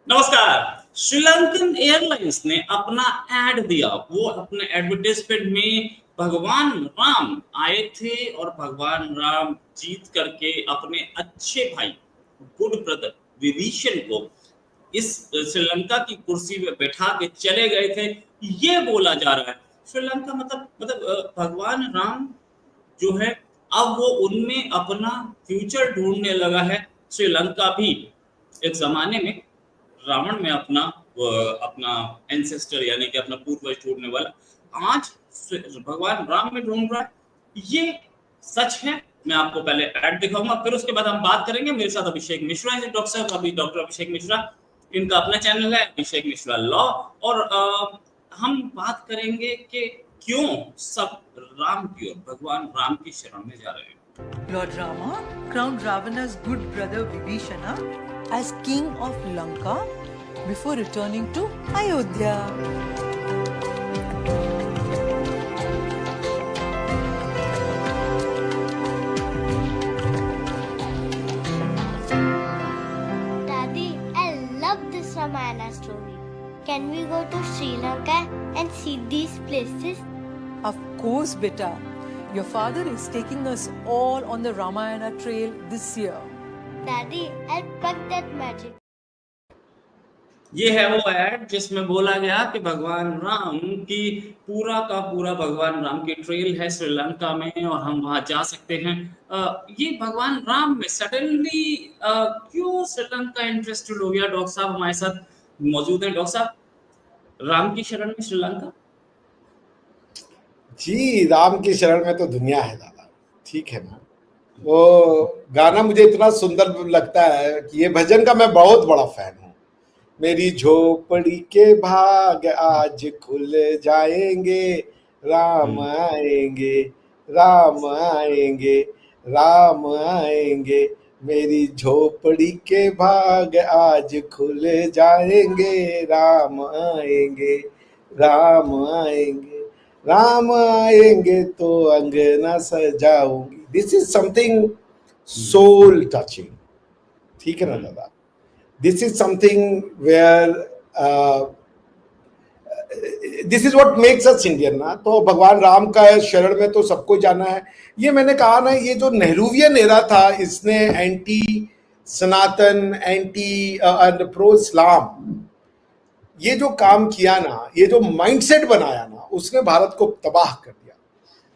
नमस्कार। श्रीलंकन एयरलाइंस ने अपना एड दिया। वो अपने एडवर्टाइजमेंट में भगवान राम आए थे और भगवान राम जीत करके अपने अच्छे भाई गुड ब्रदर विभीषण को इस श्रीलंका की कुर्सी में बैठा के चले गए थे। ये बोला जा रहा है श्रीलंका मतलब भगवान राम जो है अब वो उनमें अपना फ्यूचर ढूंढने लगा है। श्रीलंका भी एक जमाने में रावण में अपना एंसेस्टर यानी कि अपना पूर्वज ढूंढने वाला आज भगवान राम में ढूंढ रहा है। ये सच है। मैं आपको पहले ऐड दिखाऊंगा, फिर उसके बाद हम बात करेंगे। मेरे साथ अभिषेक मिश्रा है, डॉक्टर साहब, अभी डॉक्टर अभिषेक मिश्रा, इनका अपना चैनल है अभिषेक मिश्रा लॉ। और हम बात करेंगे कि क्यों सब राम की ओर भगवान राम की शरण में जा रहे हैं। Lord Rama crowned Ravana's good brother Vibhishana as king of Lanka before returning to Ayodhya. Daddy, I love this Ramayana story. Can we go to Sri Lanka and see these places? Of course, beta. Your father is taking us all on the Ramayana trail this year. Daddy, I'll pack that magic. ये है वो add जिसमें बोला गया कि भगवान राम की पूरा का पूरा भगवान राम की ट्रेल है श्रीलंका में और हम वहां जा सकते हैं। ये भगवान राम में सडनली क्यों श्रीलंका इंटरेस्टेड हो गया? डॉक्टर साहब हमारे साथ मौजूद हैं। डॉक्टर साहब, राम की शरण में श्रीलंका? जी, राम की शरण में तो दुनिया है दादा, ठीक है ना। वो गाना मुझे इतना सुंदर लगता है कि ये भजन का मैं बहुत बड़ा फैन हूँ। मेरी झोपड़ी के भाग आज खुल जाएंगे, राम आएंगे, राम आएंगे, राम आएंगे। मेरी झोपड़ी के भाग आज खुल जाएंगे, राम आएंगे, राम आएंगे, राम आएंगे तो अंगना सजाऊंगी। This is something soul touching, ठीक है ना दादा। This is something where this is what makes us Indian ना। तो भगवान राम का शरण में तो सबको जाना है। ये मैंने कहा ना, ये जो नेहरूवियन एरा था, इसने एंटी सनातन, एंटी प्रो इस्लाम ये जो काम किया ना, ये जो माइंडसेट बनाया ना, उसने भारत को तबाह कर दिया।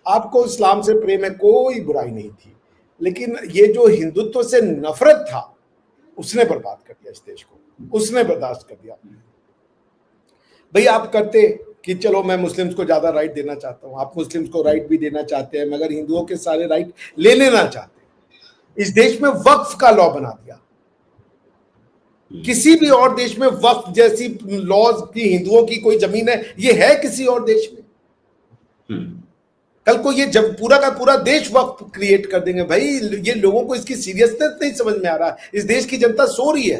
आपको इस्लाम से प्रेम में कोई बुराई नहीं थी, लेकिन ये जो हिंदुत्व से नफरत था उसने बर्बाद कर दिया इस देश को, उसने बर्दाश्त कर दिया। भाई आप करते कि चलो मैं मुस्लिम्स को ज्यादा राइट देना चाहता हूं, आप मुस्लिम्स को राइट भी देना चाहते हैं, मगर हिंदुओं के सारे राइट ले लेना चाहते हैं। इस देश में वक्फ का लॉ बना दिया। किसी भी और देश में वक्फ जैसी लॉज की हिंदुओं की कोई जमीन है, ये है किसी और देश में? कल को ये जब पूरा का पूरा देश वक्फ क्रिएट कर देंगे। भाई ये लोगों को इसकी सीरियसनेस नहीं समझ में आ रहा। इस देश की जनता सो रही है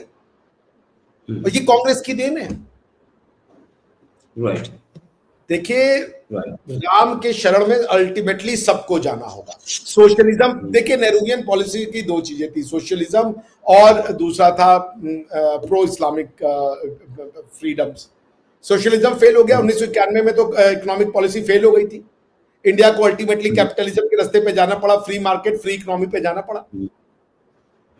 और ये कांग्रेस की देन है। राइट। देखिए, राम के शरण में अल्टीमेटली सबको जाना होगा। सोशलिज्म, देखिए नेहरूवियन पॉलिसी की दो चीजें थी, सोशलिज्म और दूसरा था pro Islamic freedoms. Socialism fail हो गया 1991 में, तो इकोनॉमिक पॉलिसी फेल हो गई थी। इंडिया को अल्टीमेटली कैपिटलिज्म के रास्ते पे जाना पड़ा, फ्री मार्केट, फ्री इकोनॉमी पे जाना पड़ा।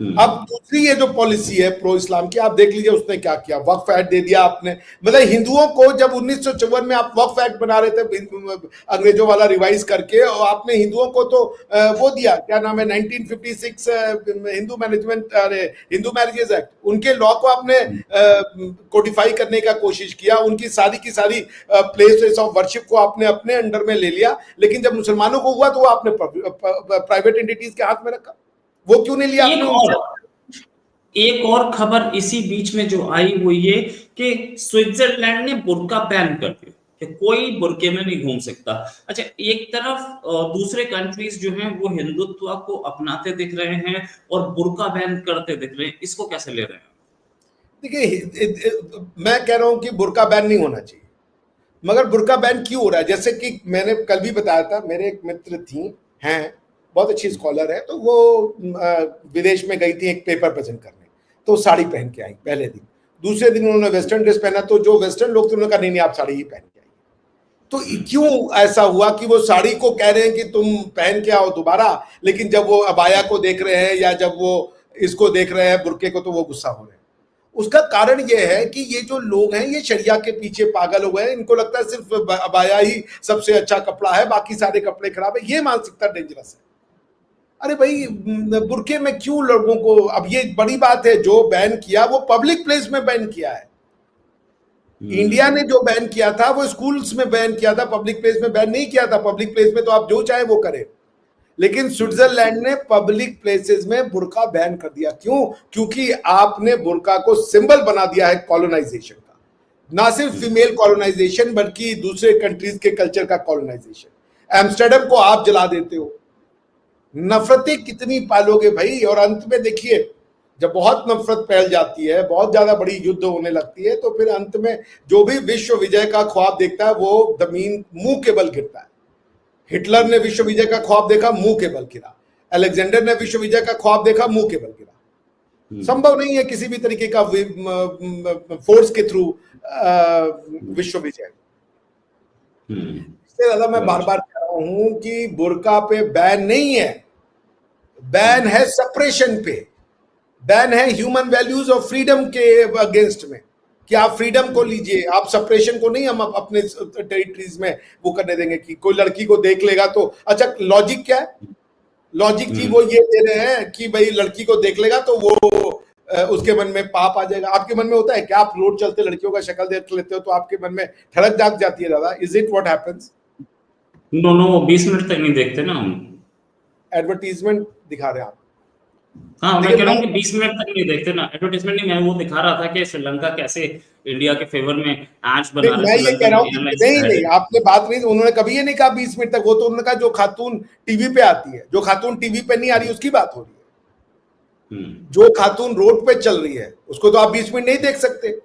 अब दूसरी ये जो पॉलिसी है प्रो इस्लाम की, आप देख लीजिए उसने क्या किया। वक्फ एक्ट दे दिया आपने। मतलब हिंदुओं को जब 1954 में आप वक्फ एक्ट बना रहे थे अंग्रेजों वाला रिवाइज करके, और आपने हिंदुओं को तो वो दिया, क्या नाम है, 1956 हिंदू मैनेजमेंट, अरे हिंदू मैरिजेस एक्ट, उनके लॉ को आपने कोडिफाई करने का कोशिश किया। उनकी सारी की सारी प्लेसेस ऑफ वर्शिप को आपने अपने अंडर में ले लिया। लेकिन जब मुसलमानों को हुआ तो वो आपने प्राइवेट एंटिटीज के हाथ में रखा। वो क्यों नहीं लिया? एक और खबर इसी बीच में जो आई वो ये कि स्विट्जरलैंड ने बुर्का बैन कर दिया कि कोई बुर्के में नहीं घूम सकता। अच्छा, एक तरफ दूसरे कंट्रीज जो हैं वो हिंदुत्व को अपनाते दिख रहे हैं और बुर्का बैन करते दिख रहे हैं। इसको कैसे ले रहे हैं? देखिए, मैं कह रहा हूं कि बुर्का बैन नहीं होना चाहिए, मगर बुर्का बैन क्यों हो रहा है? जैसे कि मैंने कल भी बताया था, मेरे एक मित्र थी, हैं बहुत अच्छी स्कॉलर है, तो वो विदेश में गई थी एक पेपर प्रेजेंट करने, तो साड़ी पहन के आई पहले दिन। दूसरे दिन उन्होंने वेस्टर्न ड्रेस पहना, तो जो वेस्टर्न लोग थे उन्होंने कहा नहीं आप साड़ी ही पहन के आइए। तो क्यों ऐसा हुआ कि वो साड़ी को कह रहे हैं कि तुम पहन के आओ दोबारा, लेकिन जब वो अबाया को देख रहे हैं या जब वो इसको देख रहे हैं बुर्के को, तो वो गुस्सा हो रहे हैं। उसका कारण ये है कि ये जो लोग हैं ये शरिया के पीछे पागल हो गए हैं। इनको लगता है सिर्फ अबाया ही सबसे अच्छा कपड़ा है, बाकी सारे कपड़े खराब है। ये मानसिकता डेंजरस है। अरे भाई बुर्के में क्यों लोगों को, अब ये बड़ी बात है, जो बैन किया वो पब्लिक प्लेस में बैन किया है। इंडिया ने जो बैन किया था वो स्कूल्स में बैन किया था, पब्लिक प्लेस में बैन नहीं किया था। पब्लिक प्लेस में तो आप जो चाहे वो करें, लेकिन स्विट्जरलैंड ने पब्लिक प्लेसेस में बुर्का बैन कर दिया। क्यों? क्योंकि आपने बुर्का को सिंबल बना दिया है कॉलोनाइजेशन का, ना सिर्फ फीमेल कॉलोनाइजेशन बल्कि दूसरे कंट्रीज के कल्चर का कॉलोनाइजेशन। एम्स्टर्डम को आप जला देते हो, नफरतें कितनी पालोगे भाई। और अंत में देखिए, जब बहुत नफरत फैल जाती है, बहुत ज्यादा बड़ी युद्ध होने लगती है, तो फिर अंत में जो भी विश्व विजय का ख्वाब देखता है वो जमीन मुंह के बल गिरता है। हिटलर ने विश्व विजय का ख्वाब देखा, मुंह के बल गिरा। अलेक्जेंडर ने विश्व विजय का ख्वाब देखा, मुंह के बल गिरा। संभव नहीं है किसी भी तरीके का फोर्स के थ्रू विश्व विजय। इससे ज्यादा मैं बार बार कह रहा हूं कि बुर्का पे बैन नहीं है, बैन है सप्रेशन पे, बैन है ह्यूमन वैल्यूज और फ्रीडम के अगेंस्ट में, कि आप फ्रीडम को लीजिए, आप सप्रेशन को नहीं हम अपने टेरिटरीज में वो करने देंगे कि कोई लड़की को देख लेगा तो। अच्छा, लॉजिक क्या है? लॉजिक जी वो ये दे रहे हैं कि भाई लड़की को देख लेगा तो वो उसके मन में पाप आ जाएगा। आपके मन में होता है क्या? आप रोड चलते लड़कियों का शक्ल देख लेते हो तो आपके मन में ठड़क जाग जाती है दादा? Is it what happens? No 20 minute तक नहीं देखते ना हम। एडवर्टीजमेंट दिखा रहे हैं आप। हाँ, मैं कह रहा हूँ कि 20 मिनट तक नहीं देखते ना। एडवर्टाइजमेंट नहीं, मैं वो दिखा रहा था कि श्रीलंका कैसे इंडिया के फेवर में एड्स बना रहा है। मैं ये कह रहा हूँ नहीं, आपने बात नहीं, उन्होंने कभी ये नहीं कहा 20 मिनट तक। वो तो उन्होंने कहा जो खातून टीवी पे आती है, जो खातून टीवी पे नहीं आ रही उसकी बात हो रही है। जो खातून रोड पे चल रही है उसको तो आप 20 मिनट नहीं देख सकते।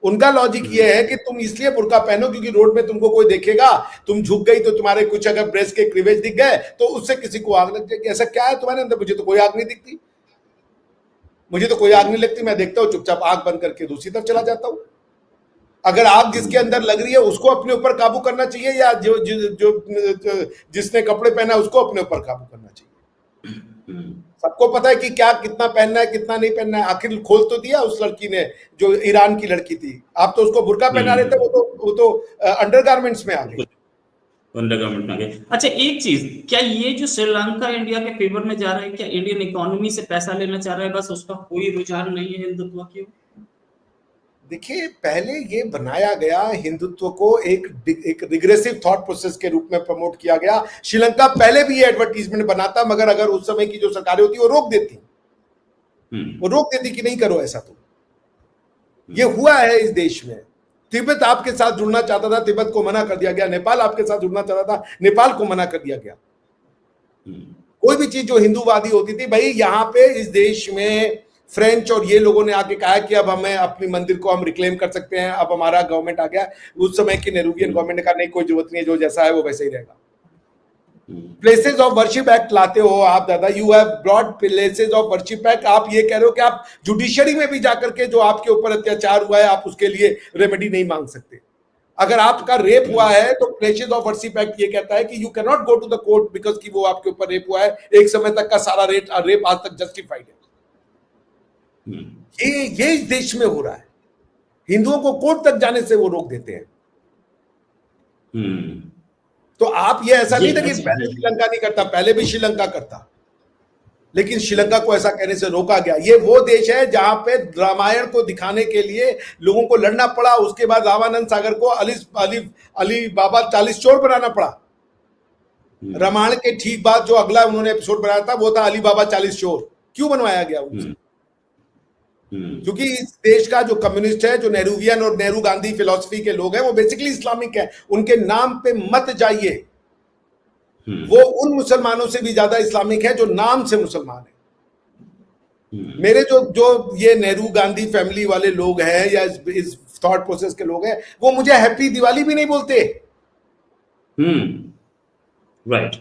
उनका लॉजिक ये है कि तुम इसलिए बुर्का पहनो क्योंकि रोड में तुमको कोई देखेगा, तुम झुक गई तो तुम्हारे कुछ अगर ब्रेस्ट के क्लीवेज दिख गए तो उससे किसी को आग लग जाएगी। ऐसा क्या है तुम्हारे अंदर? मुझे तो कोई आग नहीं दिखती, मुझे तो कोई आग नहीं लगती। मैं देखता हूँ चुपचाप आग बंद करके दूसरी तरफ चला जाता हूँ। अगर आग जिसके अंदर लग रही है उसको अपने ऊपर काबू करना चाहिए, या जो जिसने कपड़े पहना उसको अपने ऊपर काबू करना चाहिए? सबको पता है कि क्या कितना पहनना है कितना नहीं पहनना है। आखिर खोल तो दिया उस लड़की ने, जो ईरान की लड़की थी। आप तो उसको बुर्का पहना रहे थे, वो तो अंडरगारमेंट्स में आ गई। अंडरगारमेंट में आ गई। अच्छा, एक चीज, क्या ये जो श्रीलंका इंडिया के फेवर में जा रहा है, क्या इंडियन इकोनॉमी से पैसा लेना चाह रहा है बस? उसका कोई रुझान नहीं है हिंदुत्व की? देखिए, पहले ये बनाया गया हिंदुत्व को एक रिग्रेसिव थॉट प्रोसेस के रूप में प्रमोट किया गया। श्रीलंका पहले भी ये एडवर्टीजमेंट बनाता, मगर अगर उस समय की जो सरकारें होती वो रोक देती, वो रोक देती कि नहीं करो ऐसा। तो ये हुआ है इस देश में। तिब्बत आपके साथ जुड़ना चाहता था, तिब्बत को मना कर दिया गया। नेपाल आपके साथ जुड़ना चाहता था, नेपाल को मना कर दिया गया। कोई भी चीज जो हिंदूवादी होती थी, भाई यहाँ पे इस देश में फ्रेंच और ये लोगों ने आके कहा कि अब हमें अपनी मंदिर को हम रिक्लेम कर सकते हैं, अब हमारा गवर्नमेंट आ गया। उस समय की नेहरूवियन गवर्नमेंट ने कहा नहीं, कोई जरूरत नहीं है, जो जैसा है वो वैसे ही रहेगा। प्लेसेस ऑफ वर्शिप एक्ट लाते हो आप दादा, you have brought places of worship act. आप ये कह रहे हो कि आप जुडिशरी में भी जाकर के जो आपके ऊपर अत्याचार हुआ है आप उसके लिए रेमेडी नहीं मांग सकते। अगर आपका रेप हुआ है तो प्लेसेस ऑफ वर्शिप एक्ट ये कहता है कि you can not go to the court because कि वो आपके ऊपर रेप हुआ है। एक समय तक का सारा रेप आज तक जस्टिफाइड है। ये इस देश में हो रहा है। हिंदुओं को कोर्ट तक जाने से वो रोक देते हैं। तो आप ये ऐसा नहीं था कि पहले श्रीलंका नहीं करता, पहले भी श्रीलंका करता, लेकिन श्रीलंका को ऐसा कहने से रोका गया। ये वो देश है जहां पे रामायण को दिखाने के लिए लोगों को लड़ना पड़ा। उसके बाद रामानंद सागर को अली बाबा 40 चोर बनाना पड़ा। रामायण के ठीक बाद जो अगला उन्होंने एपिसोड बनाया था वो था अली बाबा 40 चोर। क्यों बनवाया गया उनसे? क्योंकि इस देश का जो कम्युनिस्ट है, जो नेहरूवियन और नेहरू गांधी फिलॉसफी के लोग हैं, वो बेसिकली इस्लामिक है। उनके नाम पे मत जाइए, वो उन मुसलमानों से भी ज्यादा इस्लामिक है जो नाम से मुसलमान है। मेरे जो ये नेहरू गांधी फैमिली वाले लोग हैं या इस थॉट प्रोसेस के लोग हैं, वो मुझे हैप्पी दिवाली भी नहीं बोलते। राइट।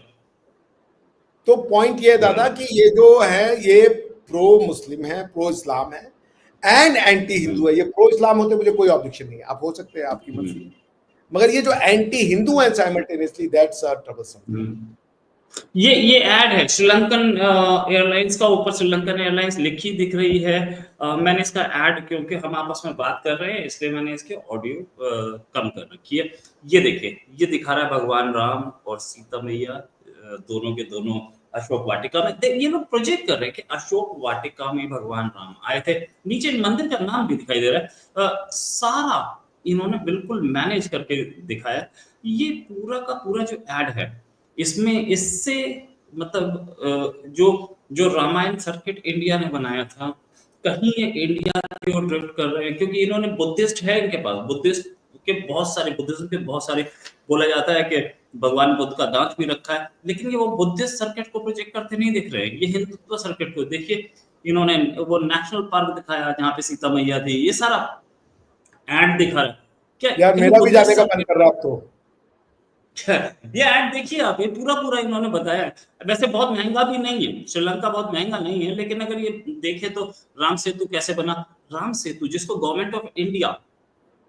तो पॉइंट ये है दादा कि ये जो है ये प्रो मुस्लिम है, प्रो इस्लाम है। एंड एंटी हिंदू है। ये प्रो इस्लाम होते मुझे कोई ऑब्जेक्शन नहीं है, आप हो सकते हैं, आपकी मर्जी, मगर ये जो एंटी हिंदू है साइमल्टेनियसली, दैट्स ट्रबलसम। ये ऐड है श्रीलंकन एयरलाइंस का, ऊपर श्रीलंकन एयरलाइंस लिखी दिख रही है। मैंने इसका ऐड, क्योंकि हम आपस में बात कर रहे हैं इसलिए मैंने इसके ऑडियो कम कर रखी है। ये देखिए, ये दिखा रहा है भगवान राम और सीता मैया दोनों के दोनों अशोक वाटिका में। ये लोग प्रोजेक्ट कर रहे हैं कि अशोक वाटिका में भगवान राम आए थे। नीचे मंदिर का नाम भी दिखाई दे रहा है। सारा इन्होंने बिल्कुल मैनेज करके दिखाया। ये पूरा का पूरा जो ऐड है, इसमें इससे मतलब जो रामायण सर्किट इंडिया ने बनाया था, कहीं ये इंडिया की ओर ड्रिफ्ट कर रहे हैं, क्योंकि इन्होंने बुद्धिस्ट है इनके पास, बुद्धिस्ट के बहुत सारे, बुद्धिज्म के बहुत सारे, बोला जाता है कि भगवान बुद्ध का दांत भी रखा है, लेकिन ये वो बुद्धिस्ट सर्किट को प्रोजेक्ट करते नहीं दिख रहे हैं। ये हिंदुत्व सर्किट को देखिए, इन्होंने वो नेशनल पार्क दिखाया जहाँ पे सीता मैया थी, ये सारा ऐड दिखा रहा है। क्या यार मेरा भी जाने का मन कर रहा है अब तो। ये ऐड देखिए आप, ये पूरा पूरा इन्होंने बताया है। वैसे बहुत महंगा भी नहीं है, श्रीलंका बहुत महंगा नहीं है, लेकिन अगर ये देखे तो राम सेतु कैसे बना, राम सेतु जिसको गवर्नमेंट ऑफ इंडिया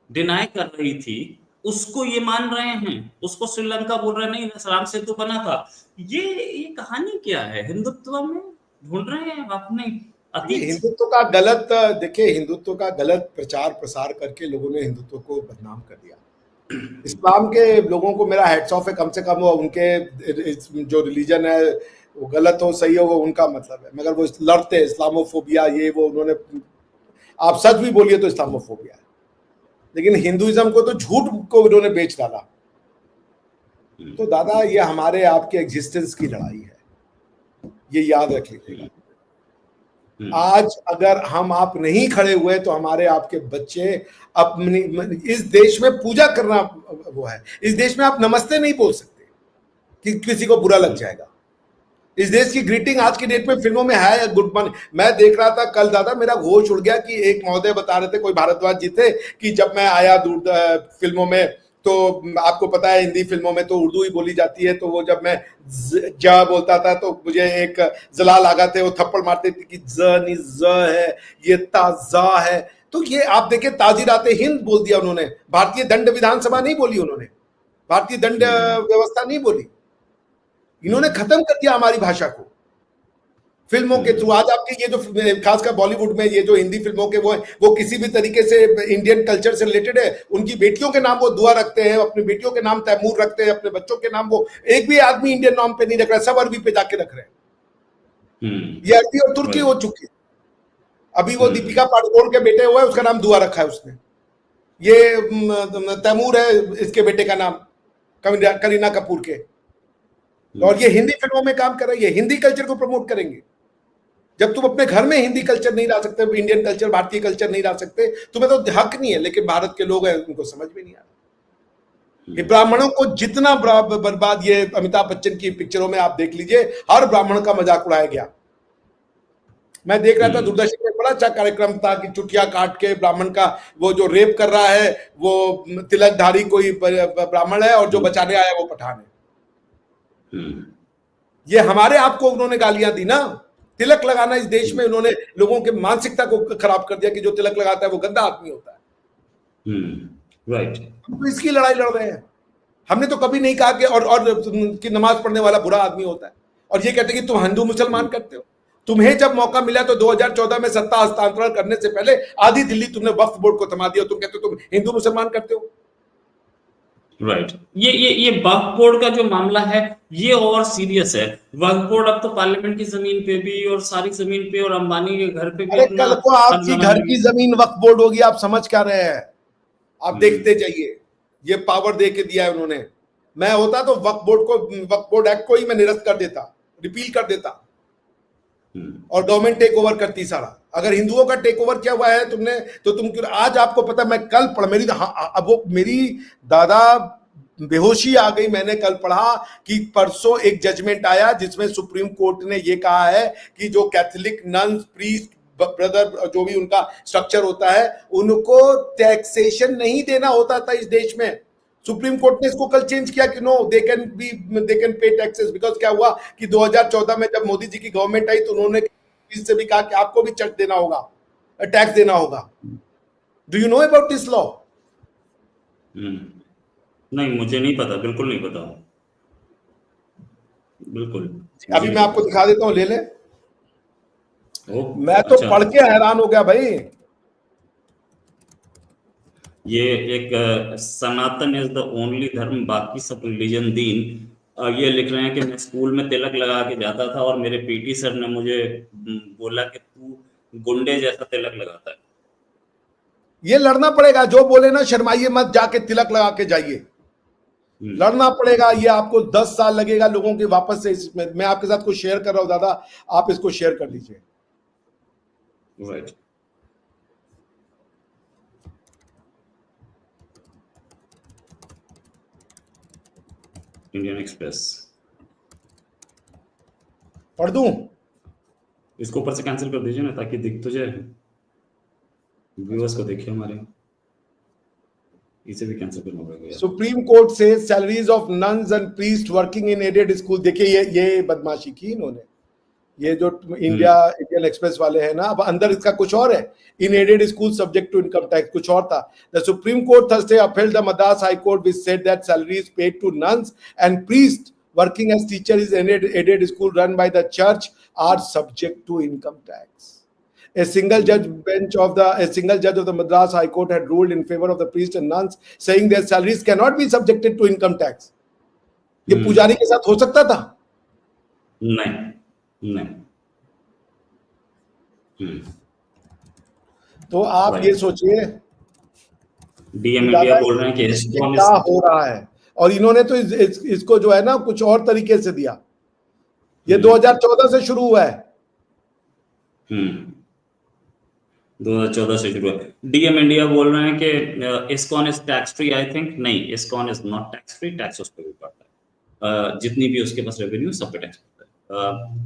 डिनाई कर रही थी, उसको ये मान रहे हैं, उसको श्रीलंका बोल रहे नहीं राम सेतु बना था। ये कहानी क्या है, हिंदुत्व में ढूंढ रहे हैं अपने अतीत। हिंदुत्व का गलत, देखिए हिंदुत्व का गलत प्रचार प्रसार करके लोगों ने हिंदुत्व को बदनाम कर दिया। इस्लाम के लोगों को मेरा हैट्स ऑफ है, कम से कम वो उनके जो रिलीजन है वो गलत हो सही हो वो उनका मतलब है, मगर वो लड़ते इस्लामोफोबिया ये वो, उन्होंने, आप सच भी बोलिए तो इस्लामोफोबिया है, लेकिन हिंदुइज्म को तो झूठ को उन्होंने बेच डाला। तो दादा ये हमारे आपके एग्जिस्टेंस की लड़ाई है, ये याद रख लीजिएगा। आज अगर हम आप नहीं खड़े हुए तो हमारे आपके बच्चे अपनी, इस देश में पूजा करना वो है, इस देश में आप नमस्ते नहीं बोल सकते कि किसी को बुरा लग जाएगा। इस देश की ग्रीटिंग आज की डेट में फिल्मों में है गुड मॉर्निंग। मैं देख रहा था कल दादा, मेरा होश उड़ गया कि एक महोदय बता रहे थे, कोई भारद्वाज जी थे, कि जब मैं आया फिल्मों में, तो आपको पता है हिंदी फिल्मों में तो उर्दू ही बोली जाती है, तो वो जब मैं जा बोलता था तो मुझे एक जलाल आगा थे, वो थप्पड़ मारते थे कि ज नी ज है, ये ताजा है। तो ये आप देखें, ताजीराते हिंद बोल दिया उन्होंने, भारतीय दंड विधानसभा नहीं बोली उन्होंने, भारतीय दंड व्यवस्था नहीं बोली, इन्होंने खत्म कर दिया हमारी भाषा को फिल्मों के थ्रू। आज आपके ये जो खासकर बॉलीवुड में ये जो हिंदी फिल्मों के वो किसी भी तरीके से इंडियन कल्चर से रिलेटेड है, उनकी बेटियों के नाम वो दुआ रखते हैं, अपनी बेटियों के नाम तैमूर रखते हैं, अपने बच्चों के नाम वो, एक भी आदमी इंडियन नाम पे नहीं रख रहा, सब अरबी पे जाके रख रहे हैं। ये अरबी और तुर्की हो चुकी है। अभी वो दीपिका पादुकोण के बेटे हुआ है, उसका नाम दुआ रखा है उसने। ये तैमूर है इसके बेटे का नाम, करीना कपूर के। और ये हिंदी फिल्मों में काम कर रहे हैं, ये हिंदी कल्चर को प्रमोट करेंगे। जब तुम अपने घर में हिंदी कल्चर नहीं ला सकते, इंडियन कल्चर, भारतीय कल्चर नहीं ला सकते, तुम्हें तो हक नहीं है। लेकिन भारत के लोग हैं, उनको समझ में नहीं आ रहा। ये ब्राह्मणों को जितना बर्बाद, ये अमिताभ बच्चन की पिक्चरों में आप देख लीजिए, हर ब्राह्मण का मजाक उड़ाया गया। मैं देख रहा था दूरदर्शन में, बड़ा अच्छा कार्यक्रम था कि चुटिया काट के ब्राह्मण का वो जो रेप कर रहा है वो तिलकधारी कोई ब्राह्मण है, और जो बचाने आया वो पठान है। ये हमारे आपको उन्होंने गालियां दी ना। तिलक लगाना इस देश में उन्होंने लोगों के मानसिकता को खराब कर दिया कि जो तिलक लगाता है वो गंदा आदमी होता है। राइट। हम तो इसकी लड़ाई लड़ रहे हैं। हमने तो कभी नहीं कहा कि और कि नमाज पढ़ने वाला बुरा आदमी होता है, और ये कहते हैं कि तुम हिंदू मुसलमान करते हो। तुम्हें जब मौका मिला तो 2014 में सत्ता हस्तांतरण करने से पहले आधी दिल्ली तुमने वक्फ बोर्ड को थमा दिया। तुम कहते हो तुम हिंदू मुसलमान करते हो। राइट। ये वक्फ बोर्ड का जो मामला है ये और सीरियस है। वक्फ बोर्ड अब तो पार्लियामेंट की जमीन पे भी और सारी जमीन पे और अंबानी के घर पे भी। अरे कल को आपकी घर की जमीन वक्फ बोर्ड होगी, आप समझ क्या रहे हैं? आप देखते जाइए, ये पावर दे के दिया है उन्होंने। मैं होता तो वक्फ बोर्ड एक्ट को ही मैं निरस्त कर देता, रिपील कर देता, और गवर्नमेंट टेक ओवर करती सारा। अगर हिंदुओं का टेक ओवर क्या हुआ है तुमने, तो तुम क्यों आज आपको पता, मैं कल पढ़, अब वो मेरी दादा बेहोशी आ गई। मैंने कल पढ़ा कि परसों एक जजमेंट आया जिसमें सुप्रीम कोर्ट ने ये कहा है कि जो कैथोलिक नन्स, प्रीस्ट, ब्रदर, जो भी उनका स्ट्रक्चर होता है, उनको टैक्सेशन नहीं देना होता था इस देश में। सुप्रीम कोर्ट ने इसको कल चेंज किया कि no, they can pay taxes. Because क्या हुआ कि 2014 में जब मोदी जी की गवर्नमेंट आई तो उन्होंने इससे भी कहा कि आपको भी चट देना होगा। टैक्स देना होगा। Do you know about this law? नहीं, मुझे नहीं पता, बिल्कुल नहीं पता, बिल्कुल। अभी मैं आपको दिखा देता हूँ, ले ले। मैं तो अच्छा, पढ़ के हैरान हो गया भाई। ये एक सनातन इज द ओनली धर्म, बाकी सब रिलीजन दीन। ये लिख रहे हैं कि मैं स्कूल में तिलक लगा के जाता था और मेरे पीटी सर ने मुझे बोला कि तू गुंडे जैसा तिलक लगाता है। ये लड़ना पड़ेगा, जो बोले ना शर्माइए मत, जाके तिलक लगा के जाइए, लड़ना पड़ेगा। ये आपको 10 साल लगेगा लोगों के वापस से इसमें। मैं आपके साथ कुछ शेयर कर रहा हूं दादा, आप इसको शेयर कर लीजिए। राइट, इंडियन एक्सप्रेस, पढ़ दूं? इसको ऊपर से कैंसिल कर दीजिए ना, ताकि दिख तो जाए, व्यूअर्स को देखिए हमारे। इसे भी कैंसिल करना पड़ेगा। सुप्रीम कोर्ट से salaries of nuns and priest working in aided school. देखिए ये बदमाशी की इन्होंने, ये जो इंडियन एक्सप्रेस वाले हैं ना, अब अंदर इसका कुछ और है। In aided school subject to income tax कुछ और था। The Supreme Court Thursday upheld the Madras High Court which said that salaries paid to nuns and priests working as teachers in aided school run by the church are subject to income tax. A single judge of the Madras High Court had ruled in favor of the priests and nuns, saying their salaries cannot be subjected to income tax. ये पुजारी के साथ हो सकता था? नहीं। तो आप ये सोचिए, डीएम इंडिया बोल रहे हैं कि क्या हो रहा है। और इन्होंने तो इसको जो है ना कुछ और तरीके से दिया। ये 2014 से शुरू हुआ है। 2014 से शुरू है। डीएम इंडिया बोल रहे हैं कि ISKCON is tax free. I think नहीं, ISKCON is not tax free, tax उस पर भी पड़ता है। जितनी भी उसके पास रेवेन्यू सब पे टैक्स पड़ता है।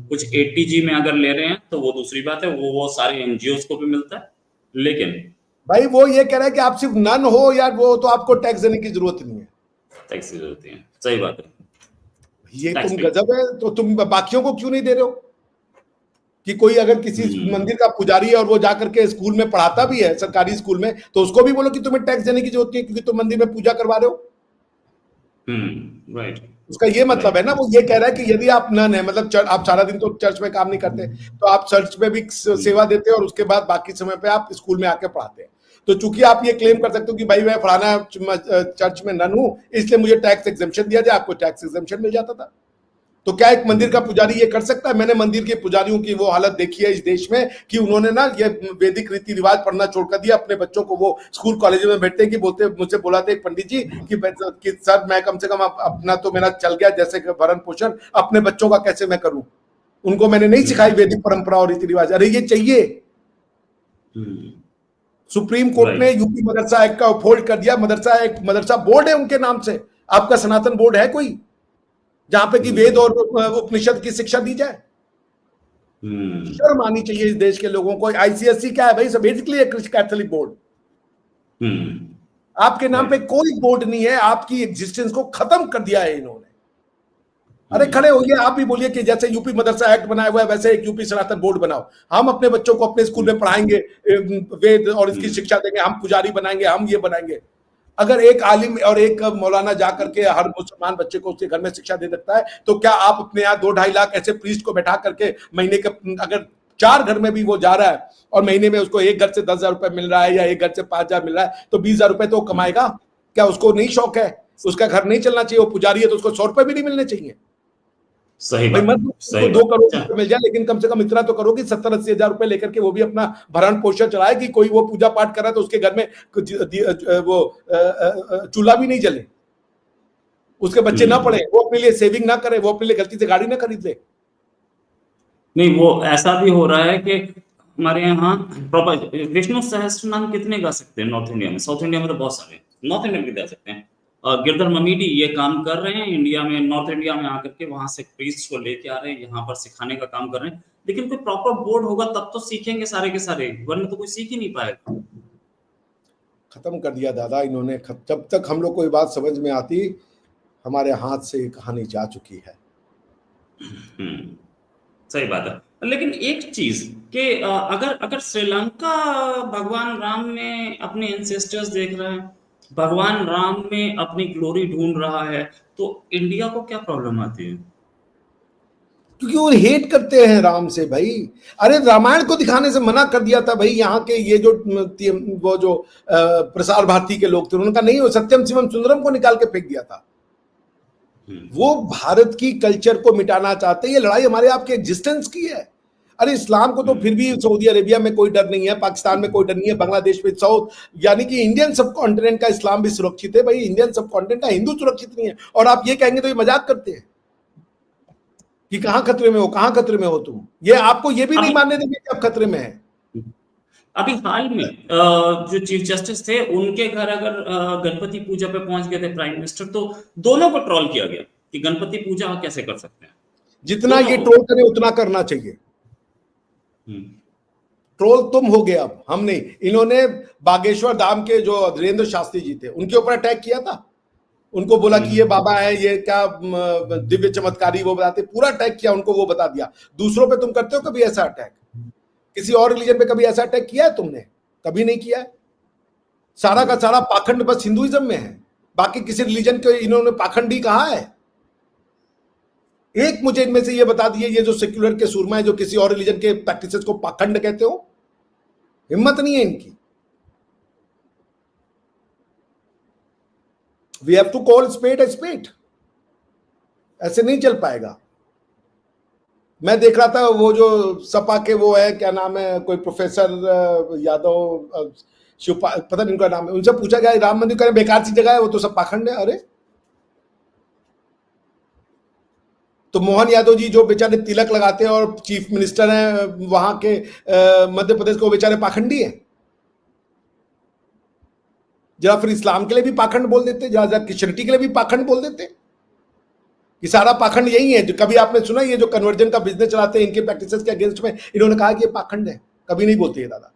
कुछ एटीजी में अगर ले रहे हैं तो वो दूसरी बात है, वो सारे एनजीओ को भी मिलता है। लेकिन भाई वो ये कह रहा है कि आप सिर्फ नन हो या वो, तो आपको टैक्स देने की जरूरत नहीं है। टैक्स की जरूरत है, सही बात है। ये तुम गजब है। तो तुम बाकियों को क्यों नहीं दे रहे हो? कि कोई अगर किसी मंदिर का पुजारी है और वो जाकर के स्कूल में पढ़ाता भी है, सरकारी स्कूल में, तो उसको भी बोलो कि तुम्हें टैक्स देने की जरूरत नहीं है क्योंकि तुम मंदिर में पूजा करवा रहे हो। राइट, उसका ये मतलब है ना, वो ये कह रहा है कि यदि आप नन है, मतलब आप सारा दिन तो चर्च में काम नहीं करते, तो आप चर्च में भी सेवा देते हैं और उसके बाद बाकी समय पे आप स्कूल में आके पढ़ाते हैं। तो चूंकि आप ये क्लेम कर सकते हो कि भाई मैं फलाना चर्च में नन हूं, इसलिए मुझे टैक्स एग्जेम्पशन दिया जाए, आपको टैक्स एग्जेम्पशन मिल जाता था। तो क्या एक मंदिर का पुजारी ये कर सकता है? मैंने मंदिर के पुजारियों की वो हालत देखी है इस देश में कि उन्होंने ना ये वैदिक रीति रिवाज पढ़ना छोड़कर दिया। अपने बच्चों को वो स्कूल कॉलेज में बैठते कि बोलते, मुझसे बोला था एक पंडित जी कि सर मैं कम से कम अपना तो मेरा चल गया जैसे भरण पोषण, अपने बच्चों का कैसे मैं करूं? उनको मैंने नहीं सिखाई वैदिक परंपरा और रीति रिवाज। अरे ये चाहिए। सुप्रीम कोर्ट ने यूपी मदरसा एक्ट का अपहोल्ड कर दिया। मदरसा बोर्ड है उनके नाम से। आपका सनातन बोर्ड है कोई जहां पे कि वेद और उपनिषद की शिक्षा दी जाए? शर्म आनी चाहिए इस देश के लोगों को। आईसीएसई क्या है भाई? सब बेसिकली एक कैथोलिक बोर्ड। आपके नाम पे कोई बोर्ड नहीं है। आपकी एग्जिस्टेंस को खत्म कर दिया है इन्होंने। अरे खड़े होइए, आप भी बोलिए कि जैसे यूपी मदरसा एक्ट बनाया हुआ है वैसे एक यूपी सनातन बोर्ड बनाओ। हम अपने बच्चों को अपने स्कूल में पढ़ाएंगे, वेद और इसकी शिक्षा देंगे, हम पुजारी बनाएंगे, हम ये बनाएंगे। अगर एक आलिम और एक मौलाना जाकर के हर मुसलमान बच्चे को उसके घर में शिक्षा दे सकता है, तो क्या आप अपने यहाँ 2-2.5 लाख ऐसे प्रीस्ट को बैठा करके महीने के, अगर 4 घर में भी वो जा रहा है और महीने में उसको एक घर से 10,000 रुपए मिल रहा है या एक घर से 5,000 मिल रहा है, तो 20,000 रुपए तो कमाएगा। क्या उसको नहीं शौक है? उसका घर नहीं चलना चाहिए? वो पुजारी है तो उसको 100 रुपए भी नहीं मिलने चाहिए? सही भाई मत सही 2 करोड़ रुपए मिल जाए, लेकिन कम से कम इतना तो करो कि 70-80 हजार रुपए लेकर के वो भी अपना भरण पोषण चलाए। कि कोई वो पूजा पाठ कर रहा है तो उसके घर में वो चूल्हा भी नहीं जले, उसके बच्चे ना पढ़े, वो अपने लिए सेविंग ना करे, वो अपने लिए गलती से गाड़ी ना खरीद ले। नहीं, वो ऐसा भी हो रहा है कि हमारे यहाँ प्रॉपर विष्णु सहस्त्र नाम कितने गा सकते हैं नॉर्थ इंडिया में? साउथ इंडिया में तो बहुत सारे, नॉर्थ इंडिया में भी गा सकते हैं। गिरधर ममीडी ये काम कर रहे हैं इंडिया में, नॉर्थ इंडिया में आकर के वहां से प्रीस्ट को लेके आ रहे हैं, यहाँ पर सिखाने का काम कर रहे हैं। लेकिन कोई प्रॉपर बोर्ड होगा तब तो सीखेंगे सारे के सारे, वरना तो कोई सीख ही नहीं पाएगा। खत्म कर दिया दादा इन्होंने। जब तक हम लोग को ये बात समझ में आती, हमारे हाथ से कहानी जा चुकी है। सही बात है। लेकिन एक चीज कि अगर अगर श्रीलंका भगवान राम में अपने एंसेस्टर्स देख रहा है, भगवान राम में अपनी ग्लोरी ढूंढ रहा है, तो इंडिया को क्या प्रॉब्लम आती है? क्योंकि वो हेट करते हैं राम से भाई। अरे रामायण को दिखाने से मना कर दिया था भाई, यहाँ के ये जो वो जो प्रसार भारती के लोग थे, उन्होंने कहा नहीं, वो सत्यम शिवम सुंदरम को निकाल के फेंक दिया था। वो भारत की कल्चर को मिटाना चाहते हैं। ये लड़ाई हमारे आपके एग्जिस्टेंस की है। अरे इस्लाम को तो फिर भी सऊदी अरेबिया में कोई डर नहीं है, पाकिस्तान में कोई डर नहीं है, बांग्लादेश में, साउथ यानी कि इंडियन सब कॉन्टिनेंट का इस्लाम भी सुरक्षित है भाई, इंडियन सब कॉन्टिनेंट का हिंदू सुरक्षित नहीं है। और आप ये कहेंगे तो ये मजाक करते हैं कि कहां खतरे में हो, कहां खतरे में हो तुम। ये आपको ये भी नहीं मानने देंगे कि आप खतरे में हैं। अभी हाल में जो चीफ जस्टिस थे, उनके घर अगर गणपति पूजा पे पहुंच गए थे प्राइम मिनिस्टर, तो दोनों को ट्रोल किया गया कि गणपति पूजा कैसे कर सकते हैं। जितना ये ट्रोल करें उतना करना चाहिए। ट्रोल तुम हो गए, अब हम नहीं। इन्होंने बागेश्वर धाम के जो धीरेन्द्र शास्त्री जी थे, उनके ऊपर अटैक किया था। उनको बोला कि ये बाबा है, ये क्या दिव्य चमत्कारी वो बताते, पूरा अटैक किया उनको, वो बता दिया। दूसरों पे तुम करते हो कभी ऐसा अटैक? किसी और रिलीजन पे कभी ऐसा अटैक किया है तुमने? कभी नहीं किया है। सारा का सारा पाखंड बस हिंदुइज्म में है, बाकी किसी रिलीजन के इन्होंने पाखंडी कहा है? एक मुझे इनमें से ये बता दिए, ये जो सेक्युलर के सूरमा है जो किसी और रिलीजन के प्रैक्टिसेस को पाखंड कहते हो। हिम्मत नहीं है इनकी। We have to call spade a spade. ऐसे नहीं चल पाएगा। मैं देख रहा था वो जो सपा के वो है, क्या नाम है, कोई प्रोफेसर यादव शिवपाल, पता नहीं उनका नाम है, उनसे पूछा गया राम मंदिर करें, बेकार सी जगह है, वो तो सब पाखंड है। अरे तो मोहन यादव जी जो बेचारे तिलक लगाते हैं और चीफ मिनिस्टर हैं वहां के मध्य प्रदेश को, बेचारे पाखंडी हैं। जरा फिर इस्लाम के लिए भी पाखंड बोल देते, जरा क्रिश्चियनिटी के लिए भी पाखंड बोल देते कि सारा पाखंड यही है। जो कभी आपने सुना ये जो कन्वर्जन का बिजनेस चलाते हैं, इनके प्रैक्टिसेस के अगेंस्ट में इन्होंने कहा कि ये पाखंड है? कभी नहीं बोलते ये दादा,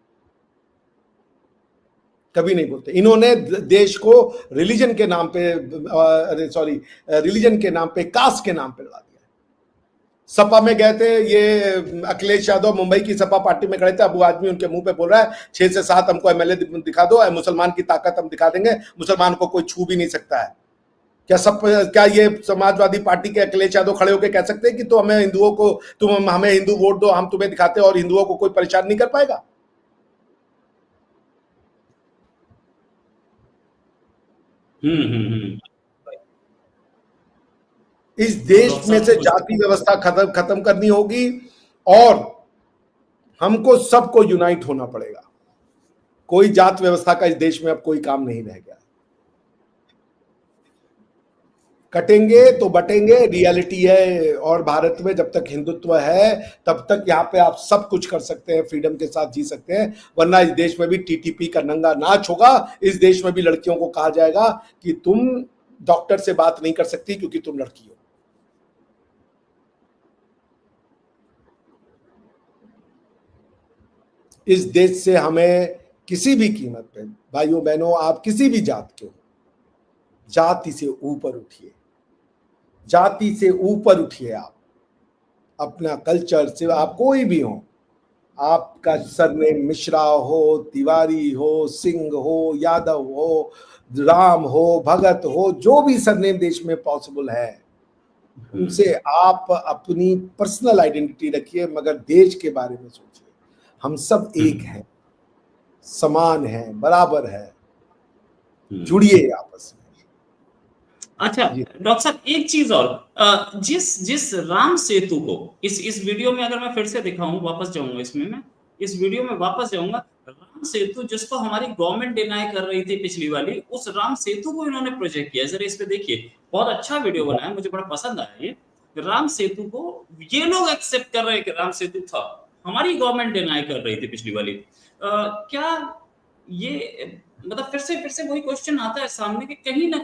कभी नहीं बोलते। इन्होंने देश को रिलीजन के नाम पे, रिलीजन के नाम पे, कास्ट के नाम पे लड़ा दिया। सपा में गए थे ये अखिलेश यादव, मुंबई की सपा पार्टी में खड़े थे। अबू आदमी उनके मुंह पे बोल रहा है 6 से 7 हमको एमएलए दिखा दो, मुसलमान की ताकत हम दिखा देंगे, मुसलमान को कोई छू भी नहीं सकता है। क्या ये समाजवादी पार्टी के अखिलेश यादव खड़े होकर कह सकते हैं कि तो हमें हिंदुओं को, तुम हमें हिंदू वोट दो, हम तुम्हें दिखाते और हिंदुओं को कोई परेशान नहीं कर पाएगा? इस देश में से जाति व्यवस्था खत्म करनी होगी और हमको सबको यूनाइट होना पड़ेगा। कोई जात व्यवस्था का इस देश में अब कोई काम नहीं रह गया। कटेंगे तो बटेंगे, रियलिटी है। और भारत में जब तक हिंदुत्व है तब तक यहाँ पे आप सब कुछ कर सकते हैं, फ्रीडम के साथ जी सकते हैं। वरना इस देश में भी टीटीपी का नंगा नाच होगा। इस देश में भी लड़कियों को कहा जाएगा कि तुम डॉक्टर से बात नहीं कर सकती क्योंकि तुम लड़की हो। इस देश से हमें किसी भी कीमत पे, भाइयों बहनों, आप किसी भी जात के हो, जाति से ऊपर उठिए, जाति से ऊपर उठिए। आप अपना कल्चर से, आप कोई भी हो, आपका सरनेम मिश्रा हो, तिवारी हो, सिंह हो, यादव हो, राम हो, भगत हो, जो भी सरनेम देश में पॉसिबल है, उनसे आप अपनी पर्सनल आइडेंटिटी रखिए, मगर देश के बारे में सोचिए। हम सब एक हैं, समान हैं, बराबर है, जुड़िए आपस में। अच्छा डॉक्टर साहब, एक चीज और, जिस राम सेतु को इस वीडियो में अगर मैं फिर से दिखाऊं, वापस जाऊंगा इसमें, मैं इस वीडियो में वापस जाऊंगा। राम सेतु जिसको हमारी गवर्नमेंट डिनाई कर रही थी पिछली वाली, उस राम सेतु को इन्होंने प्रोजेक्ट किया। जरा इस पे देखिए, बहुत अच्छा वीडियो बनाया, मुझे बड़ा पसंद आया। ये राम सेतु को ये लोग एक्सेप्ट कर रहे हैं कि राम सेतु था, हमारी गवर्नमेंट डिनाई कर रही थी पिछली वाली। क्या ये मतलब फिर से वही क्वेश्चन आता है सामने कि कहीं ना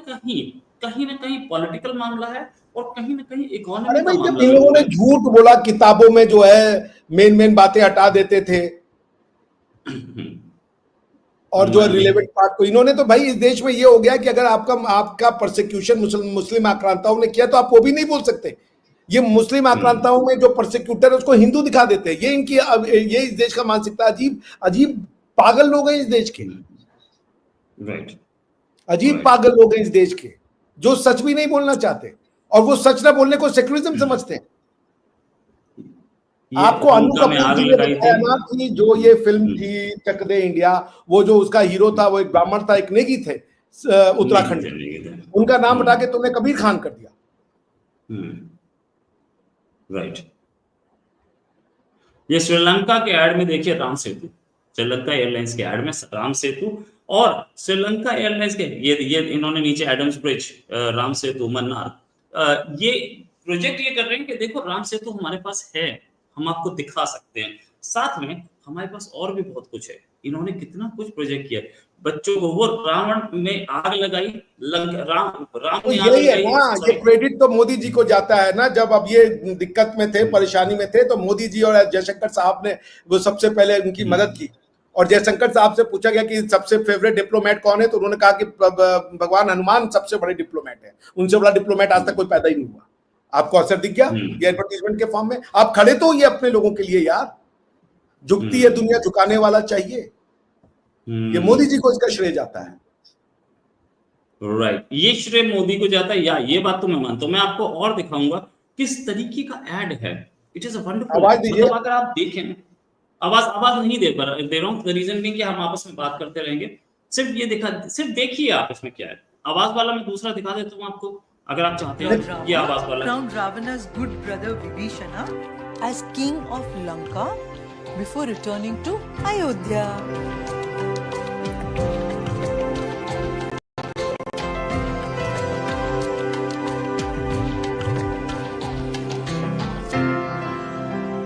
कहीं पॉलिटिकल मामला है और कहीं ना कहीं इकोनॉमी का मामला है। इन्होंने झूठ बोला, किताबों में जो है मेन बातें हटा देते थे और जो रिलेवेंट पार्ट को इन्होंने, तो भाई इस देश में ये हो गया कि अगर आपका परसिक्यूशन मुस्लिम आक्रांताओं ने किया तो आप वो भी नहीं बोल सकते। ये मुस्लिम आक्रांताओं में जो प्रोसिक्यूटर है उसको हिंदू दिखा देते हैं। ये इनकी ये इस देश का मानसिकता, अजीब अजीब पागल लोग हैं इस देश के, राइट, अजीब पागल लोग हैं इस देश के, जो सच भी नहीं बोलना चाहते और वो सच ना बोलने को सेक्युलरिज्म समझते हैं। आपको अनु कपूर जी ने बताया ना कि जो ये फिल्म थी चक दे इंडिया, वो जो उसका हीरो था वो एक ब्राह्मण था, एक नेगी थे उत्तराखंड के, उनका नाम हटा के तुमने कबीर खान कर दिया। राइट, ये श्रीलंका के ऐड में देखिए राम सेतु, श्रीलंका एयरलाइंस के ऐड में राम सेतु, और श्रीलंका एयरलाइंस के ये इन्होंने नीचे एडम्स ब्रिज, राम सेतु, मन्नार, ये प्रोजेक्ट ये कर रहे हैं कि देखो राम सेतु हमारे पास है, हम आपको दिखा सकते हैं, साथ में हमारे पास और भी बहुत कुछ है। इन्होंने कितना कुछ प्रोजेक्ट किया, बच्चों को वो रावण में आग लगाई, राम तो यही है ना, ये क्रेडिट तो मोदी जी को जाता है ना। जब अब ये दिक्कत में थे, परेशानी में थे, तो मोदी जी और जयशंकर साहब ने वो सबसे पहले उनकी मदद की, और जयशंकर साहब से पूछा गया कि सबसे फेवरेट डिप्लोमेट कौन है, तो उन्होंने कहा कि भगवान हनुमान सबसे बड़े डिप्लोमेट है, उनसे बड़ा डिप्लोमेट आज तक कोई पैदा ही नहीं हुआ। आपको असर दिख गया ये एडवर्टाइजमेंट के फॉर्म में? आप खड़े तो ये अपने लोगों के लिए यार, झुकती है दुनिया, झुकाने वाला चाहिए। ये मोदी जी को इसका श्रेय जाता है। राइट, ये श्रेय मोदी को जाता है, या ये बात तो मैं मानता हूं। मैं आपको और दिखाऊंगा किस तरीके का एड है। इट इज अ वंडरफुल, मतलब अगर आप देखें, आवाज नहीं दे रहा हूं, द रीजन बीइंग कि हम आपस में बात करते रहेंगे। सिर्फ ये सिर्फ देखिए आप इसमें क्या है। आवाज वाला मैं दूसरा दिखा देता हूं आपको, अगर आप चाहते हैं। ये आवाज वाला crowned Ravana's good brother Vibhishana as king of Lanka before returning to Ayodhya.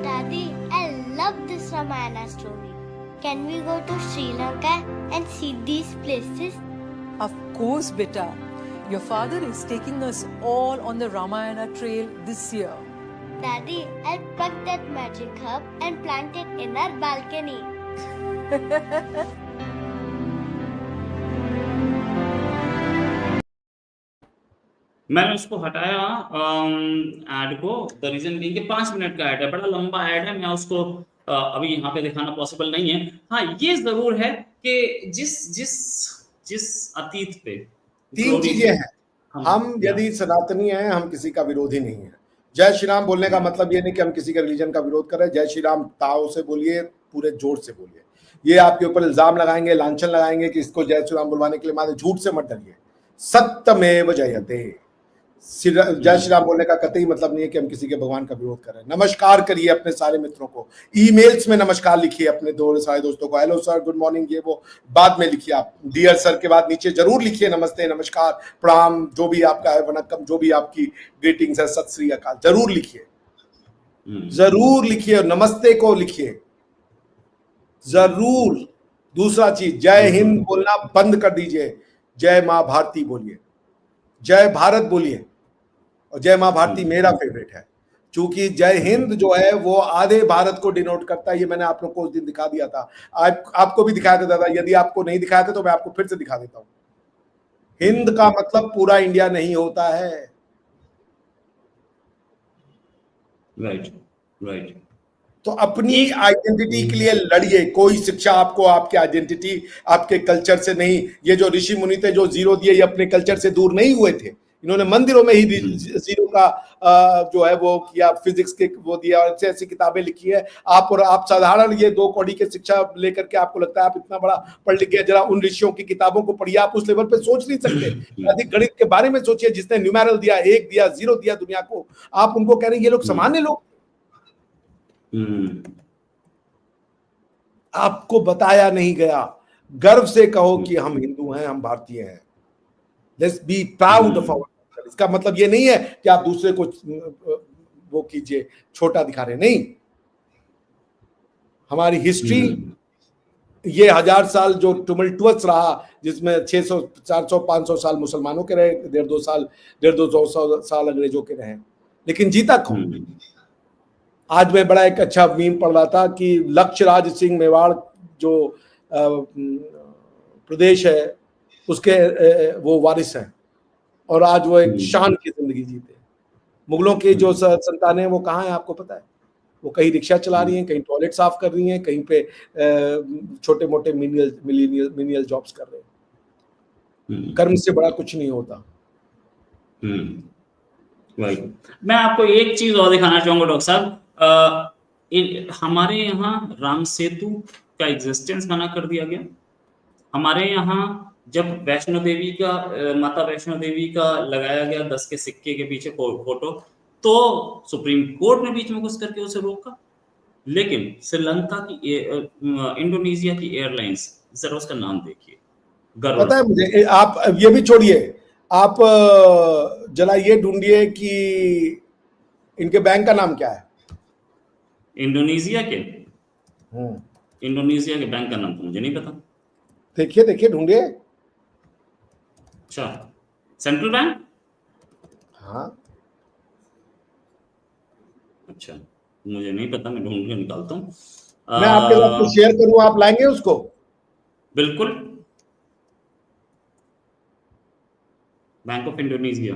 Daddy, I love this Ramayana story. Can we go to Sri Lanka and see these places? Of course, beta. Your father is taking us all on the Ramayana trail this year. Daddy, I'll pluck that magic herb and plant it in our balcony. मैंने उसको हटाया add को, the reason being कि 5 minute का add है, बड़ा लंबा add है, मैं उसको अभी यहाँ पे दिखाना पॉसिबल नहीं है। हाँ, ये जरूर है कि जिस अतीत पे 3 चीजें हैं। हम यदि सनातनी हैं, हम किसी का विरोधी नहीं है। जय श्री राम बोलने का मतलब ये नहीं कि हम किसी के रिलीजन का विरोध कर रहे हैं। जय श्री राम ताव से बोलिए, पूरे जोर से बोलिए। ये आपके ऊपर इल्जाम लगाएंगे, लांछन लगाएंगे कि इसको जय श्री राम बुलवाने के लिए मारे, झूठ से मत डरिए। सत्यमेव जयते। जय श्री राम बोलने का कतई मतलब नहीं है कि हम किसी के भगवान का विरोध कर रहे हैं। नमस्कार करिए अपने सारे मित्रों को, ईमेल्स में नमस्कार लिखिए अपने सारे दोस्तों को, हेलो सर, गुड मॉर्निंग, ये वो बाद में लिखिए आप। डियर सर के बाद नीचे जरूर लिखिए नमस्ते, नमस्कार, प्रणाम, जो भी आपका है, वनक्कम, जो भी आपकी ग्रीटिंग्स है, सत श्री अकाल, जरूर लिखिए, जरूर लिखिए, नमस्ते को लिखिए जरूर। दूसरा चीज, जय हिंद बोलना बंद कर दीजिए, जय माँ भारती बोलिए, जय भारत बोलिए। और जय माँ भारती मेरा फेवरेट है, क्योंकि जय हिंद जो है वो आधे भारत को डिनोट करता है। ये मैंने आप लोग को उस दिन दिखा दिया था, आपको भी दिखाया था दादा। यदि आपको नहीं दिखाया था तो मैं आपको फिर से दिखा देता हूं। हिंद का मतलब पूरा इंडिया नहीं होता है। Right, right. तो अपनी आइडेंटिटी के लिए लड़िए। कोई शिक्षा आपको आपके आइडेंटिटी, आपके कल्चर से नहीं। ये जो ऋषि मुनि थे जो जीरो दिए, ये अपने कल्चर से दूर नहीं हुए थे। इन्होंने मंदिरों में ही जीरो का जो है वो किया, फिजिक्स के वो दिया, और ऐसी किताबें लिखी है। आप साधारण ये 2 कौड़ी की शिक्षा लेकर के आपको लगता है आप इतना बड़ा पढ़ लिख गए। जरा उन ऋषियों की किताबों को पढ़िए, आप उस लेवल पे सोच नहीं सकते। अधिक गणित के बारे में सोचिए, जिसने न्यूमेरल दिया, 1 दिया, 0 दिया दुनिया को, आप उनको कह रहे हैं ये लोग सामान्य लोग। आपको बताया नहीं गया। गर्व से कहो कि हम हिंदू हैं, हम भारतीय हैं। Let's be proud of our. इसका मतलब ये नहीं है कि आप दूसरे को वो कीजिए, छोटा दिखा रहे, नहीं। हमारी हिस्ट्री ये 1000 साल जो टुमल्टुअस रहा, जिसमें 600, 400, 500 साल मुसलमानों के रहे, 150 साल अंग्रेजों के रहे, लेकिन जीता कौन? आज मैं बड़ा एक अच्छा मीम पढ़ रहा था कि लक्ष्यराज सिंह मेवाड़ जो प्रदेश है उसके वो वारिस हैं, और आज वो एक शान की जिंदगी जीते। मुगलों की जो संतानें हैं वो कहाँ है आपको पता है? वो कहीं रिक्शा चला रही हैं, कहीं टॉयलेट साफ कर रही हैं, कहीं पे छोटे मोटे मिनियल जॉब्स कर रहे हैं। कर्म से बड़ा कुछ नहीं होता। वही मैं आपको एक चीज और दिखाना चाहूंगा डॉक्टर साहब, हमारे यहाँ राम सेतु का एग्जिस्टेंस मना कर दिया गया। हमारे यहाँ जब वैष्णो देवी का माता वैष्णो देवी का लगाया गया 10 के सिक्के के पीछे फोटो, तो सुप्रीम कोर्ट ने बीच में घुस करके उसे रोका। लेकिन श्रीलंका की इंडोनेशिया की एयरलाइंस, जरा उसका नाम देखिए, पता है मुझे। आप ये भी छोड़िए, आप जरा ये ढूंढिए कि इनके बैंक का नाम क्या है। इंडोनेशिया के बैंक का नाम तो मुझे नहीं पता। देखिए ढूंढिए। अच्छा, सेंट्रल बैंक। हाँ, अच्छा, मुझे नहीं पता, मैं ढूंढ के निकालता हूँ। मैं आपके साथ कुछ शेयर करूँ, आप लाएंगे उसको? बिल्कुल, bank of Indonesia,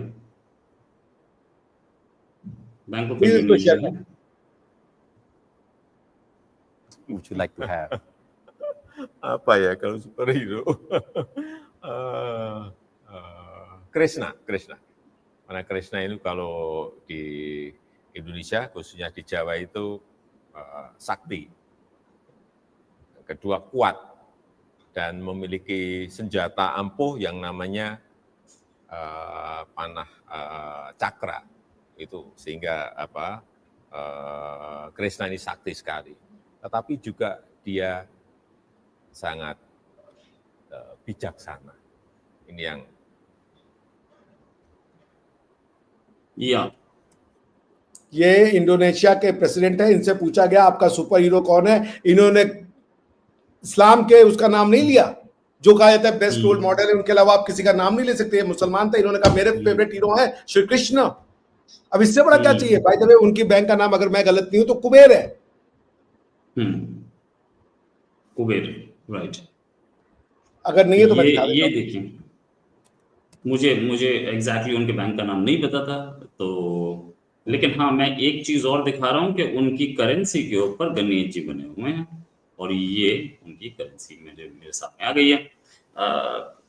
bank of Indonesia. Would you like to have? Apa ya kalau superhero? Krishna. Karena Krishna itu kalau di Indonesia, khususnya di Jawa itu sakti. Kedua kuat dan memiliki senjata ampuh yang namanya panah cakra itu, sehingga Krishna ini sakti sekali. Tetapi juga dia sangat bijaksana. Ini yang ये Indonesia के president है। इनसे पूछा गया आपका super hero कौन है, इन्होंने इस्लाम के उसका नाम नहीं लिया, जो कहा जाता है बेस्ट रोल मॉडल है, उनके अलावा आप किसी का नाम नहीं ले सकते। मुसलमान थे, इन्होंने कहा मेरे फेवरेट हीरो है श्री कृष्ण। अब इससे बड़ा क्या चाहिए? बाय द वे, उनकी बैंक का नाम अगर मैं गलत नहीं हूं तो कुबेर है। कुबेर, राइट। अगर नहीं है तो मैं दिखा देता ये देखिए, मुझे एग्जैक्टली उनके बैंक का नाम नहीं पता था, तो लेकिन हाँ, मैं एक चीज और दिखा रहा हूँ कि उनकी करेंसी के ऊपर गणेश जी बने हुए हैं, और ये उनकी करेंसी मेरे सामने आ गई है।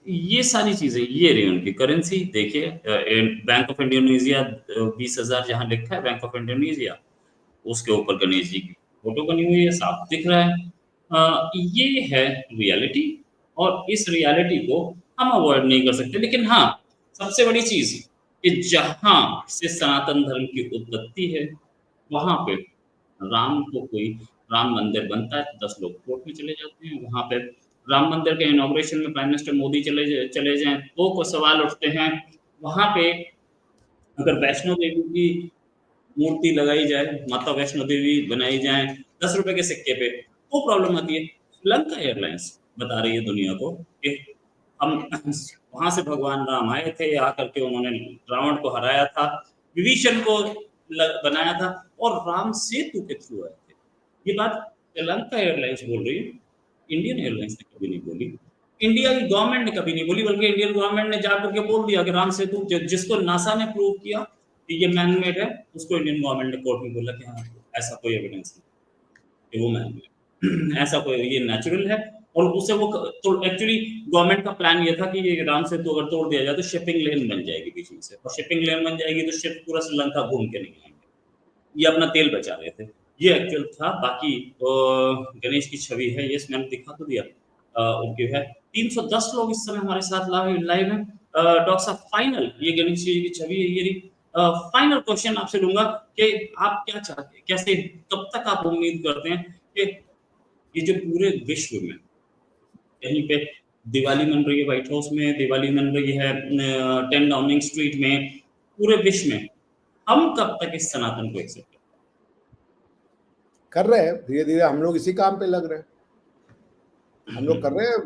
ये सारी चीजें, ये रही उनकी करेंसी। देखिए, बैंक ऑफ इंडोनेशिया 20,000 जहाँ लिखा है बैंक ऑफ इंडोनेशिया, उसके ऊपर गणेश जी की फोटो बनी हुई है, साफ दिख रहा है। ये है रियलिटी, और इस रियलिटी को हम अवॉइड नहीं कर सकते। लेकिन हाँ, सबसे बड़ी चीज कि जहां से सनातन धर्म की उत्पत्ति है, वहां पे राम मंदिर बनता है तो 10 लोग कोर्ट में चले जाते हैं। वहां पे राम मंदिर के इनॉग्रेशन में प्राइम मिनिस्टर मोदी चले जाएं तो को सवाल उठते हैं। वहां पे अगर वैष्णो देवी की मूर्ति लगाई जाए, माता वैष्णो देवी बनाई जाए 10 रुपए के सिक्के पे, तो प्रॉब्लम आती है। श्रीलंका एयरलाइंस बता रही है दुनिया को कि हम वहां से भगवान राम आए थे, आकर के उन्होंने रावण को हराया था, विभीषण को बनाया था, और राम सेतु के थ्रू आए थे। ये बात श्रीलंका एयरलाइंस बोल रही है, इंडियन एयरलाइंस ने कभी नहीं बोली, इंडिया की गवर्नमेंट ने कभी नहीं बोली। बल्कि इंडियन गवर्नमेंट ने जाकर के बोल दिया कि राम सेतु, जिसको नासा ने प्रूव किया कि ये मैन मेड है, उसको इंडियन गवर्नमेंट ने कोर्ट में बोला कि हाँ, ऐसा कोई एविडेंस नहीं कि वो मैन मेड, ऐसा कोई, ये नेचुरल है। और उसे वो तो एक्चुअली गवर्नमेंट का प्लान ये था कि ये राम सेतु अगर तोड़ दिया जाए तो शिपिंग लेन बन जाएगी बीच में से, और शिपिंग लेन बन जाएगी तो शिप पूरा श्रीलंका घूम के नहीं आएंगे। ये अपना तेल बचा रहे थे, ये एक्चुअल था। बाकी गणेश की छवि है, ये मैंने दिखा तो दिया, उनकी है। 310 लोग इस समय हमारे साथ लाइव हैं। डॉक्टर साहब, फाइनल ये गणेश जी की छवि है, ये फाइनल क्वेश्चन आपसे लूंगा कि आप क्या चाहते हैं, कैसे, कब तक आप उम्मीद करते हैं कि ये जो पूरे विश्व में कहीं पे दिवाली मन रही है, व्हाइट हाउस में दिवाली मन रही है, 10 डाउनिंग स्ट्रीट में, पूरे विश्व में, हम कब तक इस सनातन को एक्सेप्ट कर रहे हैं? धीरे धीरे हम लोग इसी काम पे लग रहे हैं, हम लोग कर रहे हैं,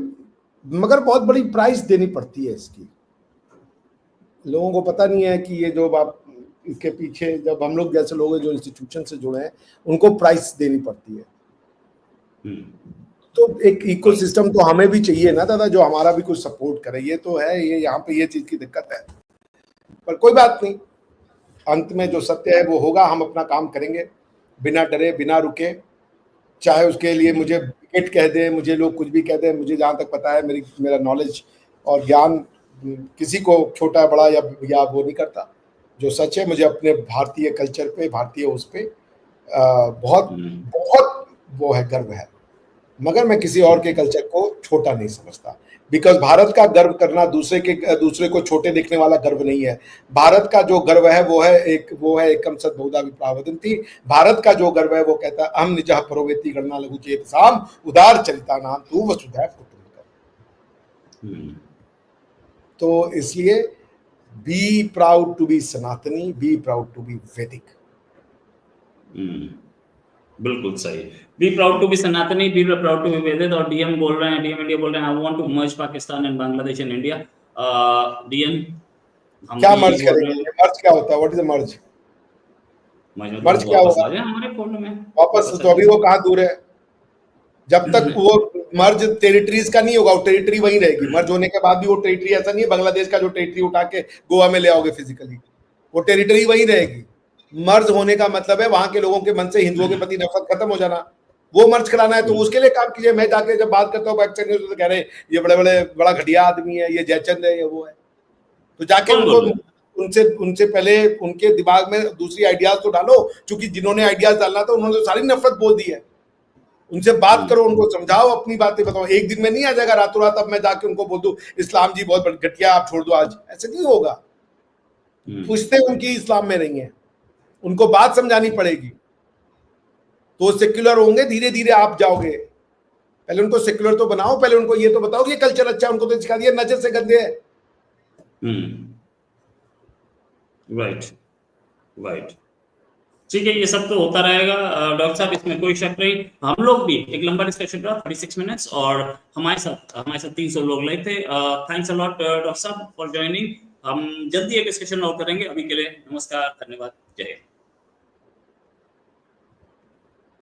मगर बहुत बड़ी प्राइस देनी पड़ती है इसकी। लोगों को पता नहीं है कि ये जो आप इसके पीछे, जब हम लोग जैसे लोग जो इंस्टीट्यूशन से जुड़े हैं, उनको प्राइस देनी पड़ती है। तो एक इकोसिस्टम तो हमें भी चाहिए ना दादा, जो हमारा भी कुछ सपोर्ट करे। ये तो है, ये यहाँ पे ये चीज की दिक्कत है, पर कोई बात नहीं, अंत में जो सत्य है वो होगा, हम अपना काम करेंगे बिना डरे, बिना रुके, चाहे उसके लिए मुझे विकेट कह दे, मुझे लोग कुछ भी कह दे, मुझे जहाँ तक पता है मेरा नॉलेज और ज्ञान किसी को छोटा बड़ा या वो नहीं करता। जो सच है, मुझे अपने भारतीय कल्चर पे, भारतीय उस पे बहुत बहुत वो है, गर्व है, मगर मैं किसी और के कल्चर को छोटा नहीं समझता। बिकॉज भारत का गर्व करना दूसरे को छोटे देखने वाला गर्व नहीं है। भारत का जो गर्व है वो है एकम सद बहुधा विप्रा वदन्ति। भारत का जो गर्व है वो कहता है अहम निजः परोवेति गणना लघु चेतसाम उदार चरिता नाम तू वसुधैव कुटुम्बकम्। तो इसलिए बी प्राउड टू बी सनातनी, बी प्राउड टू बी वैदिक। बिल्कुल सही। बी प्राउड टू बी सनातनी, बी प्राउड टू बी वैदिक। और डीएम बोल रहे हैं, डीएम इंडिया बोल रहे हैं, I want to merge Pakistan and Bangladesh and India. DM क्या मर्ज करेंगे? मर्ज क्या होता है? व्हाट इज अ मर्ज? मर्ज क्या होगा? हमारे फोल्डर में वापस तो अभी वो कहाँ दूर है? जब तक वो मर्ज टेरिटरीज का नहीं होगा, वो टेरिटरी वहीं रहेगी। मर्ज होने के बाद भी वो टेरिटरी, ऐसा नहीं है बांग्लादेश का जो टेरिटरी उठा के गोवा में ले आओगे फिजिकली, वो टेरिटरी वहीं रहेगी। मर्ज होने का मतलब है वहां के लोगों के मन से हिंदुओं के प्रति नफरत खत्म हो जाना। वो मर्ज कराना है तो उसके लिए काम कीजिए। मैं जाके जब बात करता हूँ एक्शन न्यूज तो कह रहे हैं ये बड़ा घटिया आदमी है, ये जयचंद है, ये वो है। तो जाके उनको उनसे पहले उनके दिमाग में दूसरी आइडियाज तो डालो, क्योंकि जिन्होंने आइडियाज डालना था उन्होंने तो सारी नफरत बोल दी है। उनसे बात करो, उनको समझाओ, अपनी बातें बताओ। एक दिन में नहीं आ जाएगा रातों रात अब मैं जाके उनको बोल दूं इस्लाम जी बहुत घटिया, आप छोड़ दो आज, ऐसे नहीं होगा। पूछते उनकी इस्लाम में नहीं है, उनको बात समझानी पड़ेगी। तो सेक्युलर होंगे, धीरे धीरे आप जाओगे। पहले उनको सेक्युलर तो बनाओ, पहले उनको ये तो बताओ कि कल्चर अच्छा है। उनको तो सिखा दिया नजर से गंदे है। राइट। ठीक है, ये सब तो होता रहेगा डॉक्टर साहब, इसमें कोई शक नहीं। हम लोग भी एक लंबा डिस्कशन रहा 36 मिनट्स, और हमारे साथ 300 लोग लगे थे। थैंक्स अ लॉट डॉक्टर साहब फॉर ज्वाइनिंग। हम जल्दी एक डिस्कशन और करेंगे। अभी के लिए नमस्कार, धन्यवाद, जय हिंद।